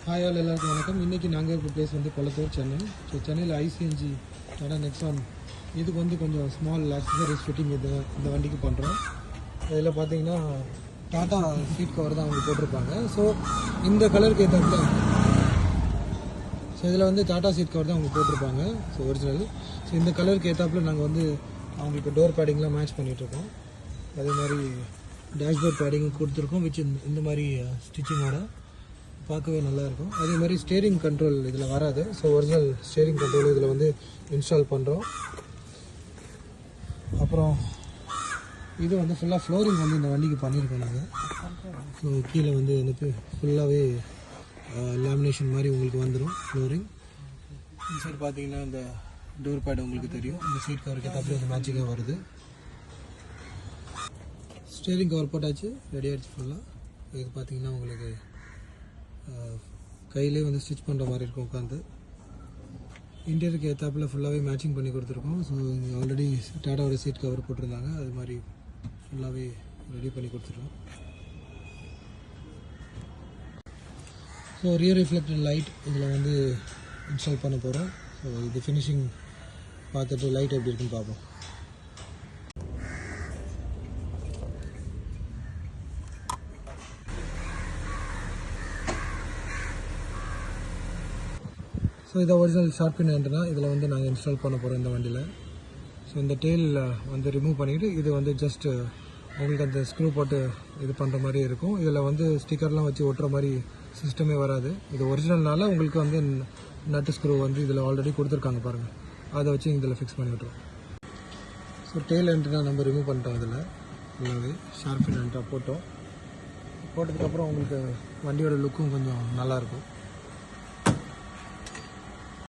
Hi all எல்லாருக்கும் வணக்கம். இன்றைக்கி நாங்கள் இருக்க பிளேஸ் வந்து கொளத்தூர், சென்னை. ஸோ சென்னையில் ஐசிஎன்ஜி டாடா நெக்ஸான் இதுக்கு வந்து கொஞ்சம் ஸ்மால் ஆக்சசரிஸ் ஃபிட்டிங் இந்த வண்டிக்கு பண்ணுறோம். இதில் பார்த்தீங்கன்னா டாட்டா சீட் கவர் தான் அவங்க போட்டிருப்பாங்க. ஸோ இந்த கலருக்கு ஏற்றாப்புல இதில் வந்து டாட்டா சீட் கவர் தான் அவங்க போட்டிருப்பாங்க. So original. ஸோ இந்த கலருக்கு ஏற்றாப்புல நாங்கள் வந்து அவங்களுக்கு டோர் பேடிங்லாம் மேட்ச் பண்ணிகிட்ருக்கோம். அதே மாதிரி டேஷ்போர்ட் பேடிங்கும் கொடுத்துருக்கோம், விச் இந்த மாதிரி ஸ்டிச்சிங்கோட பார்க்கவே நல்லாயிருக்கும். அதே மாதிரி ஸ்டேரிங் கண்ட்ரோல் இதில் வராது. ஸோ ஒரிஜினல் ஸ்டேரிங் கண்ட்ரோல் இதில் வந்து இன்ஸ்டால் பண்ணுறோம். அப்புறம் இது வந்து ஃபுல்லாக ஃப்ளோரிங் வந்து இந்த வண்டிக்கு பண்ணியிருக்கோம் நாங்கள். ஸோ கீழே வந்து எனக்கு ஃபுல்லாகவே லேமினேஷன் மாதிரி உங்களுக்கு வந்துடும் ஃப்ளோரிங். இந்த சைடு பார்த்தீங்கன்னா இந்த டோர் பேட் உங்களுக்கு தெரியும், இந்த சீட் கவருக்கு தப்பி அந்த மேட்சிங்காக வருது. ஸ்டேரிங் கவர் போட்டாச்சு, ரெடி ஆகிடுச்சு ஃபுல்லாக. இதுக்கு பார்த்தீங்கன்னா உங்களுக்கு கையிலே வந்து ஸ்டிச் பண்ணுற மாதிரி இருக்கும் உட்காந்து. இன்டீரியருக்கு ஏற்றாப்பில் ஃபுல்லாகவே மேட்சிங் பண்ணி கொடுத்துருக்கோம். ஸோ ஆல்ரெடி டாட்டாவோட சீட் கவர் போட்டிருந்தாங்க, அது மாதிரி ஃபுல்லாகவே ரெடி பண்ணி கொடுத்துருக்கோம். ஸோ ரியர் ரிஃப்ளெக்டட் லைட் இதில் வந்து இன்ஸ்டால் பண்ண போகிறோம். ஸோ இது ஃபினிஷிங் பார்த்துட்டு லைட் எப்படி இருக்குன்னு பார்ப்போம். ஸோ இதை ஒரிஜினல் ஷார்ட் பின் ஆண்டனா இதில் வந்து நாங்கள் இன்ஸ்டால் பண்ண போகிறோம் இந்த வண்டியில். ஸோ இந்த டெயில் வந்து ரிமூவ் பண்ணிவிட்டு இது வந்து ஜஸ்ட் உங்களுக்கு அந்த ஸ்க்ரூ போட்டு இது பண்ணுற மாதிரி இருக்கும். இதில் வந்து ஸ்டிக்கர்லாம் வச்சு ஒட்டுற மாதிரி சிஸ்டமே வராது. இது ஒரிஜினல்னால உங்களுக்கு வந்து நட்டு ஸ்க்ரூ வந்து இதில் ஆல்ரெடி கொடுத்துருக்காங்க பாருங்கள், அதை வச்சு இதில் ஃபிக்ஸ் பண்ணி விட்ருவோம். ஸோ டெயில் ஆண்டனா நம்ம ரிமூவ் பண்ணிட்டோம். இதில் ஃபுல்லாகவே ஷார்ப் பின் ஆண்டனா போட்டதுக்கப்புறம் உங்களுக்கு வண்டியோட லுக்கும் கொஞ்சம் நல்லாயிருக்கும்.